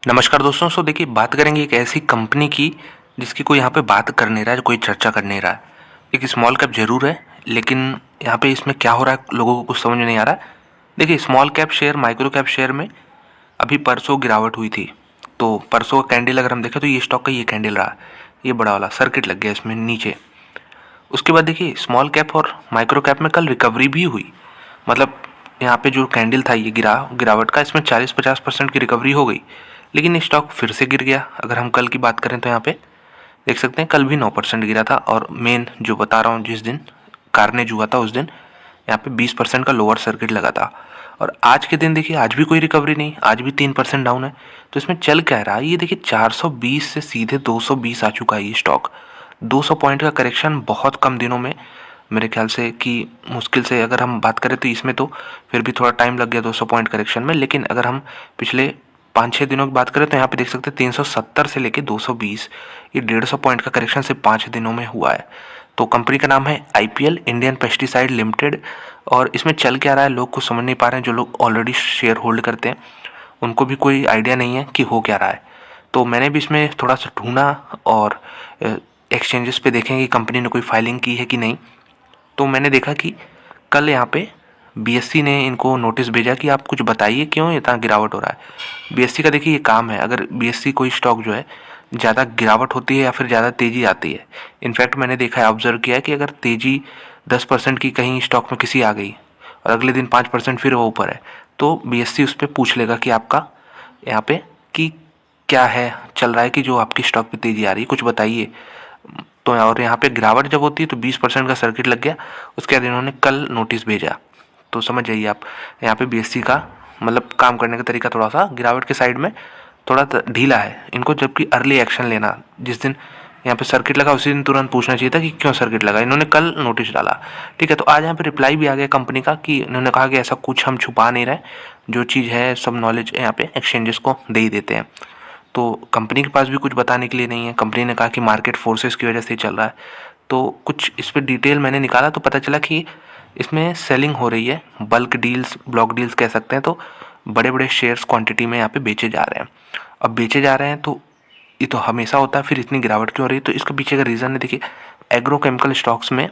नमस्कार दोस्तों। देखिए, बात करेंगे एक ऐसी कंपनी की जिसकी कोई यहाँ पे बात कर नहीं रहा है, कोई चर्चा कर नहीं रहा है। एक स्मॉल कैप जरूर है, लेकिन यहाँ पे इसमें क्या हो रहा है लोगों को कुछ समझ में नहीं आ रहा है। देखिए, small cap share micro cap share में अभी परसों गिरावट हुई थी। तो परसों का कैंडल अगर हम देखें तो ये स्टॉक का ये कैंडल रहा, ये बड़ा वाला सर्किट लग गया इसमें नीचे। उसके बाद देखिए, स्मॉल कैप और माइक्रो कैप में कल रिकवरी भी हुई। मतलब यहाँ पे जो कैंडल था ये गिरावट का, इसमें 40-50% की रिकवरी हो गई। लेकिन ये स्टॉक फिर से गिर गया। अगर हम कल की बात करें तो यहाँ पे देख सकते हैं कल भी 9% गिरा था। और मेन जो बता रहा हूँ, जिस दिन कार्नेज हुआ था उस दिन यहाँ पे 20% का लोअर सर्किट लगा था। और आज के दिन देखिए, आज भी कोई रिकवरी नहीं, आज भी 3% डाउन है। तो इसमें चल क्या रहा है, ये देखिए 420 से सीधे 220 आ चुका है ये स्टॉक। 200 पॉइंट का करेक्शन बहुत कम दिनों में, मेरे ख्याल से कि मुश्किल से अगर हम बात करें तो इसमें तो फिर भी थोड़ा टाइम लग गया 200 पॉइंट करेक्शन में। लेकिन अगर हम पिछले 5-6 दिनों की बात करें तो यहाँ पे देख सकते हैं 370 से लेके 220, ये 150 पॉइंट का करेक्शन सिर्फ 5 दिनों में हुआ है। तो कंपनी का नाम है आईपीएल इंडियन पेस्टिसाइड लिमिटेड। और इसमें चल क्या रहा है लोग कुछ समझ नहीं पा रहे हैं। जो लोग ऑलरेडी शेयर होल्ड करते हैं उनको भी कोई आइडिया नहीं है कि हो क्या रहा है। तो मैंने भी इसमें थोड़ा सा ढूंढा और एक्सचेंजेस पे देखें कि कंपनी ने कोई फाइलिंग की है कि नहीं। तो मैंने देखा कि कल यहाँ पे बीएससी ने इनको नोटिस भेजा कि आप कुछ बताइए क्यों इतना गिरावट हो रहा है। बीएससी का देखिए ये काम है, अगर बीएससी कोई स्टॉक जो है ज़्यादा गिरावट होती है या फिर ज़्यादा तेज़ी आती है। इनफैक्ट मैंने देखा है, ऑब्जर्व किया है कि अगर तेज़ी 10% की कहीं स्टॉक में किसी आ गई और अगले दिन 5% फिर वो ऊपर है, तो बीएससी उस पर पूछ लेगा कि आपका यहाँ पे कि क्या है चल रहा है, कि जो आपकी स्टॉक पे तेज़ी आ रही है कुछ बताइए। तो और यहाँ पे गिरावट जब होती है तो 20% का सर्किट लग गया। उसके बाद इन्होंने कल नोटिस भेजा। तो समझ जाइए आप, यहाँ पे बीएससी का मतलब काम करने का तरीका थोड़ा सा गिरावट के साइड में थोड़ा ढीला है इनको। जबकि अर्ली एक्शन लेना, जिस दिन यहाँ पे सर्किट लगा उसी दिन तुरंत पूछना चाहिए था कि क्यों सर्किट लगा। इन्होंने कल नोटिस डाला, ठीक है। तो आज यहाँ पे रिप्लाई भी आ गया कंपनी का कि इन्होंने कहा कि ऐसा कुछ हम छुपा नहीं रहे, जो चीज़ है सब नॉलेज यहाँ पे एक्सचेंजेस को दे ही देते हैं। तो कंपनी के पास भी कुछ बताने के लिए नहीं है। कंपनी ने कहा कि मार्केट फोर्सेस की वजह से चल रहा है। तो कुछ इस पर डिटेल मैंने निकाला तो पता चला कि इसमें सेलिंग हो रही है, बल्क डील्स, ब्लॉक डील्स कह सकते हैं। तो बड़े बड़े शेयर्स क्वांटिटी में यहाँ पे बेचे जा रहे हैं। अब बेचे जा रहे हैं तो ये तो हमेशा होता है, फिर इतनी गिरावट क्यों हो रही है? तो इसके पीछे का रीज़न है, देखिए एग्रोकेमिकल स्टॉक्स में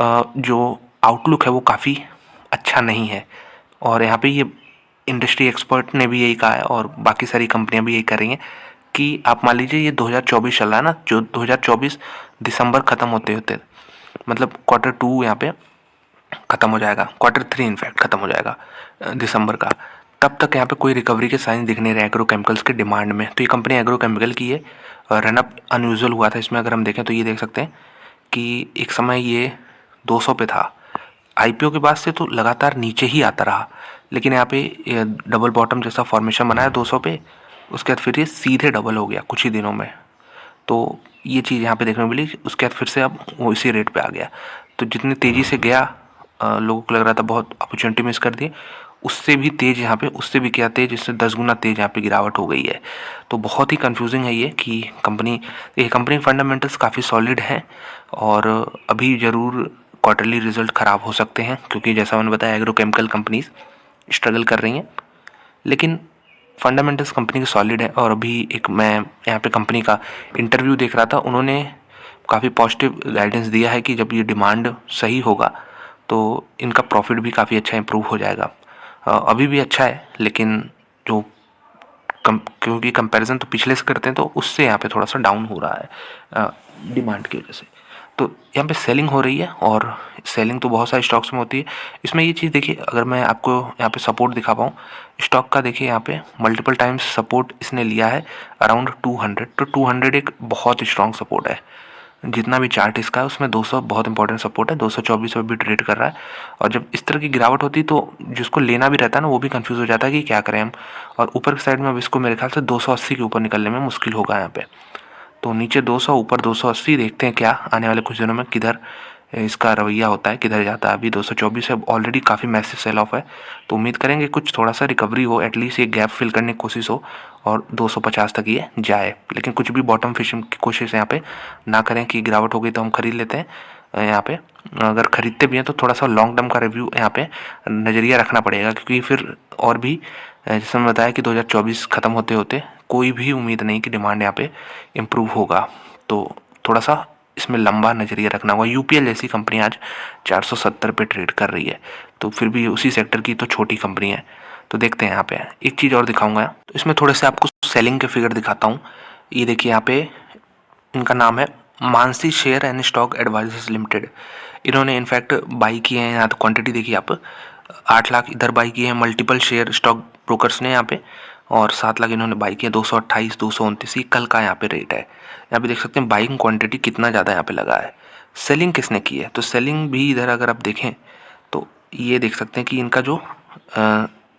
जो आउटलुक है वो काफ़ी अच्छा नहीं है। और यहाँ पे ये इंडस्ट्री एक्सपर्ट ने भी यही कहा है और बाकी सारी कंपनियां भी यही कर रही हैं कि आप मान लीजिए ये 2024 चल रहा है ना, जो 2024 दिसंबर ख़त्म होते होते, मतलब Q2 यहाँ पे ख़त्म हो जाएगा, Q3 इनफैक्ट ख़त्म हो जाएगा दिसंबर का। तब तक यहाँ पे कोई रिकवरी के साइन दिख नहीं रहे एग्रोकेमिकल्स के डिमांड में। तो ये कंपनी एग्रोकेमिकल की है। रनअप अनयूजुअल हुआ था इसमें। अगर हम देखें तो ये देख सकते हैं कि एक समय ये 200 पे था, आईपीओ के बाद से तो लगातार नीचे ही आता रहा। लेकिन यहाँ पे डबल बॉटम जैसा फॉर्मेशन बनाया 200 पे, उसके बाद फिर ये सीधे डबल हो गया कुछ ही दिनों में। तो ये चीज़ यहाँ पे देखने को मिली। उसके बाद फिर से अब वो इसी रेट पे आ गया। तो जितनी तेज़ी से गया लोगों को लग रहा था बहुत अपॉर्चुनिटी मिस कर दी, उससे भी तेज़ यहाँ पे, उससे भी क्या तेज़, इससे 10 गुना तेज़ यहाँ पे गिरावट हो गई है। तो बहुत ही कंफ्यूजिंग है ये कि ये कंपनी फंडामेंटल्स काफ़ी सॉलिड हैं। और अभी ज़रूर क्वार्टरली रिजल्ट ख़राब हो सकते हैं, क्योंकि जैसा मैंने बताया एग्रोकेमिकल कंपनीज स्ट्रगल कर रही हैं। लेकिन फंडामेंटल्स कंपनी के सॉलिड है। और अभी एक मैं यहाँ पे कंपनी का इंटरव्यू देख रहा था, उन्होंने काफ़ी पॉजिटिव गाइडेंस दिया है कि जब ये डिमांड सही होगा तो इनका प्रॉफिट भी काफ़ी अच्छा इंप्रूव हो जाएगा। अभी भी अच्छा है, लेकिन जो क्योंकि कंपैरिजन तो पिछले से करते हैं तो उससे यहाँ पे थोड़ा सा डाउन हो रहा है डिमांड की वजह से। तो यहाँ पे सेलिंग हो रही है और सेलिंग तो बहुत सारे स्टॉक्स में होती है। इसमें ये चीज़ देखिए, अगर मैं आपको यहाँ पे सपोर्ट दिखा पाऊँ स्टॉक का, देखिए यहाँ पे मल्टीपल टाइम्स सपोर्ट इसने लिया है अराउंड 200। तो 200 एक बहुत स्ट्रॉन्ग सपोर्ट है। जितना भी चार्ट इसका है उसमें 200 बहुत इंपॉर्टेंट सपोर्ट है। 224 पे भी ट्रेड कर रहा है। और जब इस तरह की गिरावट होती है तो जिसको लेना भी रहता है ना, वो भी कंफ्यूज हो जाता है कि क्या करें हम। और ऊपर की साइड में अब इसको मेरे ख्याल से 280 के ऊपर निकलने में मुश्किल होगा यहाँ पे। तो नीचे 200, ऊपर 280, देखते हैं क्या आने वाले कुछ दिनों में किधर इसका रवैया होता है, किधर जाता है। अभी 224 है, ऑलरेडी काफ़ी मैसिव सेल ऑफ है। तो उम्मीद करेंगे कुछ थोड़ा सा रिकवरी हो, एटलीस्ट ये गैप फिल करने की कोशिश हो और 250 तक ये जाए। लेकिन कुछ भी बॉटम फिशिंग की कोशिश यहाँ पे ना करें कि गिरावट हो गई तो हम खरीद लेते हैं। यहाँ पे अगर खरीदते भी हैं तो थोड़ा सा लॉन्ग टर्म का रिव्यू यहाँ पे नज़रिया रखना पड़ेगा, क्योंकि फिर और भी जैसे मैं बताया कि 2024 ख़त्म होते होते कोई भी उम्मीद नहीं कि डिमांड यहाँ पे इम्प्रूव होगा। तो थोड़ा सा इसमें लंबा नज़रिया रखना होगा। यूपीएल जैसी कंपनी आज 470 पे ट्रेड कर रही है, तो फिर भी उसी सेक्टर की तो छोटी कंपनी है। तो देखते हैं यहाँ पे एक चीज़ और दिखाऊंगा। तो इसमें थोड़े से आपको सेलिंग के फिगर दिखाता हूँ। ये देखिए यहाँ पे इनका नाम है Mansi share and stock advisers limited. इन्होंने इनफैक्ट बाई किए हैं, यहाँ तो क्वांटिटी देखिए आप 8 लाख इधर बाई किए हैं मल्टीपल शेयर स्टॉक ब्रोकर्स ने यहाँ पे, और 7 लाख इन्होंने बाई किए 228 229 कल का यहाँ पे रेट है। यहाँ पे देख सकते हैं बाइंग क्वांटिटी कितना ज़्यादा यहाँ पे लगा है। सेलिंग किसने की है, तो सेलिंग भी इधर अगर आप देखें तो ये देख सकते हैं कि इनका जो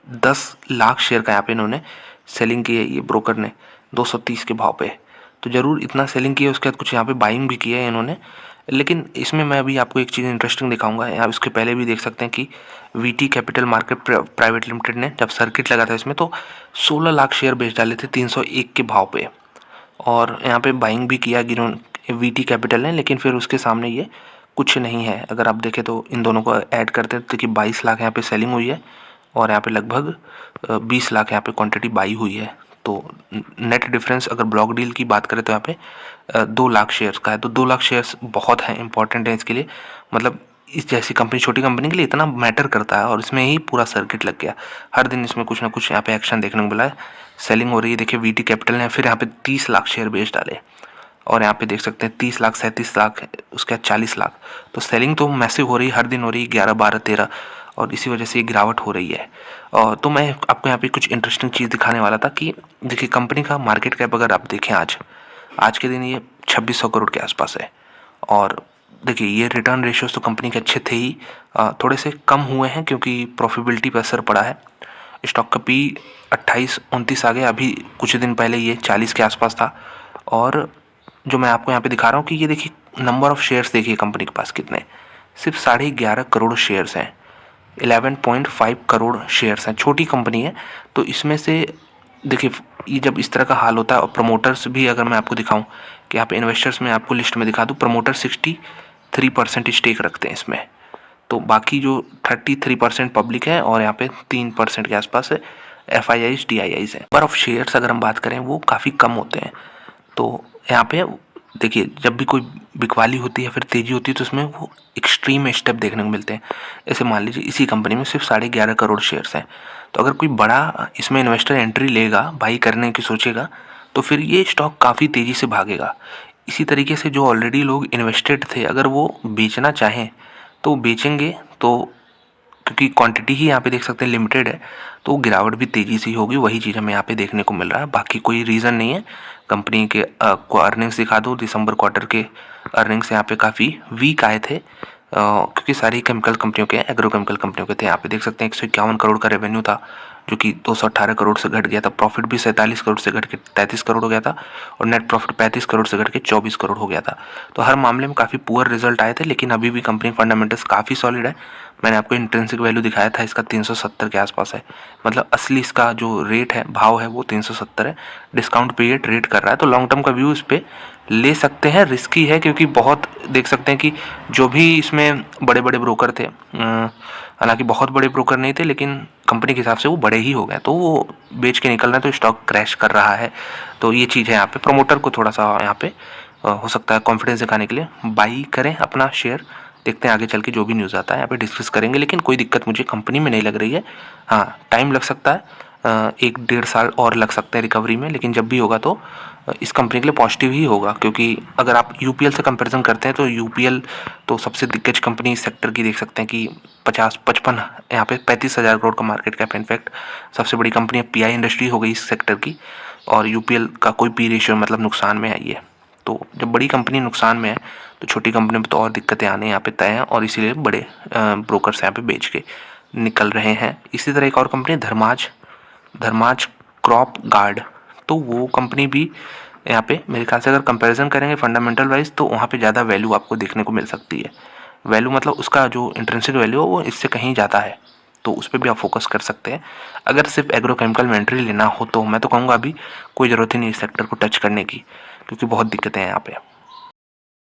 10 लाख शेयर का यहाँ पे इन्होंने सेलिंग की है ये ब्रोकर ने 230 के भाव पे। तो ज़रूर इतना सेलिंग की है, उसके बाद कुछ यहाँ पे बाइंग भी की है इन्होंने। लेकिन इसमें मैं अभी आपको एक चीज़ इंटरेस्टिंग दिखाऊंगा। आप इसके पहले भी देख सकते हैं कि VT capital market private limited ने जब सर्किट लगा था इसमें तो 16 लाख शेयर बेच डाले थे 301 के भाव पे, और यहाँ पे बाइंग भी किया गिरोन वीटी कैपिटल ने, लेकिन फिर उसके सामने ये कुछ नहीं है। अगर आप देखें तो इन दोनों को ऐड करते हैं तो कि 22 लाख यहाँ पे सेलिंग हुई है और यहाँ पे लगभग 20 लाख यहाँ पे क्वांटिटी बाई हुई है। तो नेट डिफरेंस अगर ब्लॉक डील की बात करें तो यहाँ पे 2 लाख शेयर्स का है। तो 2 लाख शेयर्स बहुत हैं, इंपॉर्टेंट है इसके लिए। मतलब इस जैसी कंपनी छोटी कंपनी के लिए इतना मैटर करता है, और इसमें ही पूरा सर्किट लग गया। हर दिन इसमें कुछ ना कुछ यहाँ पे एक्शन देखने को मिला है, सेलिंग हो रही है। देखिए वीटी कैपिटल ने फिर यहाँ पे 30 लाख शेयर बेच डाले, और यहाँ पे देख सकते हैं 30 लाख 37 लाख उसके बाद 40 लाख। तो सेलिंग तो मैसिव हो रही है, हर दिन हो रही है 11 12 13, और इसी वजह से ये गिरावट हो रही है। और तो मैं आपको यहाँ पे कुछ इंटरेस्टिंग चीज़ दिखाने वाला था कि देखिए कंपनी का मार्केट कैप अगर आप देखें आज के दिन ये 2600 करोड़ के आसपास है। और देखिए ये रिटर्न रेशियोज तो कंपनी के अच्छे थे ही, थोड़े से कम हुए हैं क्योंकि प्रॉफिटेबिलिटी पर असर पड़ा है। स्टॉक का पी 28-29 आ गया, अभी कुछ दिन पहले ये 40 के आसपास था। और जो मैं आपको यहाँ पे दिखा रहा हूँ कि ये देखिए नंबर ऑफ़ शेयर्स देखिए कंपनी के पास कितने, सिर्फ 11.5 करोड़ शेयर्स हैं, 11.5 करोड़ शेयर्स हैं। छोटी कंपनी है, तो इसमें से देखिए ये जब इस तरह का हाल होता है, और प्रमोटर्स भी अगर मैं आपको दिखाऊं कि यहाँ पे इन्वेस्टर्स में आपको लिस्ट में दिखा दूँ, प्रमोटर 63% स्टेक रखते हैं इसमें। तो बाकी जो 33% पब्लिक है और यहाँ पे 3% के आसपास FIIs DIIs है। नंबर ऑफ शेयर्स अगर हम बात करें वो काफ़ी कम होते हैं। तो यहाँ पे देखिए जब भी कोई बिकवाली होती है फिर तेज़ी होती है तो उसमें वो एक्सट्रीम स्टेप देखने को मिलते हैं। ऐसे मान लीजिए इसी कंपनी में सिर्फ 11.5 करोड़ शेयर्स हैं, तो अगर कोई बड़ा इसमें इन्वेस्टर एंट्री लेगा, बाई करने की सोचेगा, तो फिर ये स्टॉक काफ़ी तेज़ी से भागेगा। इसी तरीके से जो ऑलरेडी लोग इन्वेस्टेड थे अगर वो बेचना चाहें तो बेचेंगे, तो क्योंकि क्वांटिटी ही यहाँ पे देख सकते हैं लिमिटेड है, तो गिरावट भी तेज़ी से होगी। वही चीज़ हमें यहाँ पे देखने को मिल रहा है, बाकी कोई रीज़न नहीं है। कंपनी के को अर्निंग्स दिखा दो, दिसंबर क्वार्टर के अर्निंग्स यहाँ पे काफ़ी वीक आए थे, क्योंकि सारी केमिकल कंपनियों के एग्रोकेमिकल कंपनियों के थे। यहाँ पे देख सकते हैं 151 करोड़ का रेवेन्यू था जो कि 218 करोड़ से घट गया था। प्रॉफिट भी 47 करोड़ से घट के 33 करोड़ हो गया था, और नेट प्रॉफिट 35 करोड़ से घट के 24 करोड़ हो गया था। तो हर मामले में काफ़ी पुअर रिजल्ट आए थे, लेकिन अभी भी कंपनी फंडामेंटल्स काफ़ी सॉलिड है। मैंने आपको इंट्रिंसिक वैल्यू दिखाया था, इसका 370 के आसपास है। मतलब असली इसका जो रेट है, भाव है, वो 370 है। डिस्काउंट पे ये ट्रेड कर रहा है, तो लॉन्ग टर्म का व्यू इस पर ले सकते हैं। रिस्की है क्योंकि बहुत देख सकते हैं कि जो भी इसमें बड़े बड़े ब्रोकर थे, हालांकि बहुत बड़े ब्रोकर नहीं थे, लेकिन कंपनी के हिसाब से वो बड़े ही हो गए, तो वो बेच के निकल रहे हैं, तो स्टॉक क्रैश कर रहा है। तो ये चीज़ है यहाँ पे, प्रमोटर को थोड़ा सा यहाँ पे हो सकता है कॉन्फिडेंस दिखाने के लिए बाई करें अपना शेयर। देखते हैं आगे चल के जो भी न्यूज़ आता है यहाँ पे डिस्कस करेंगे, लेकिन कोई दिक्कत मुझे कंपनी में नहीं लग रही है। हाँ, टाइम लग सकता है, 1-1.5 साल और लग सकते हैं रिकवरी में, लेकिन जब भी होगा तो इस कंपनी के लिए पॉजिटिव ही होगा। क्योंकि अगर आप यूपीएल से कंपैरिजन करते हैं तो यूपीएल तो सबसे दिग्गज कंपनी इस सेक्टर की देख सकते हैं कि 50-55 यहाँ पे 35,000 करोड़ का मार्केट कैप। इनफैक्ट सबसे बड़ी कंपनी पीआई इंडस्ट्री हो गई इस सेक्टर की, और यूपीएल का कोई पी रेशियो मतलब नुकसान में है ये। तो जब बड़ी कंपनी नुकसान में है तो छोटी कंपनी में तो और दिक्कतें आने यहाँ पे तय हैं, और इसीलिए बड़े ब्रोकर्स यहाँ पे बेच के निकल रहे हैं। इसी तरह एक और कंपनी धर्माज क्रॉप गार्ड, तो वो कंपनी भी यहाँ पे मेरे ख्याल से अगर कंपैरिजन करेंगे फंडामेंटल वाइज तो वहाँ पे ज़्यादा वैल्यू आपको देखने को मिल सकती है। वैल्यू मतलब उसका जो इंट्रिंसिक वैल्यू है वो इससे कहीं ज़्यादा है, तो उस पर भी आप फोकस कर सकते हैं। अगर सिर्फ एग्रोकेमिकल में एंट्री लेना हो तो मैं तो कहूँगा अभी कोई ज़रूरत ही नहीं इस सेक्टर को टच करने की, क्योंकि बहुत दिक्कतें हैं यहाँ पे।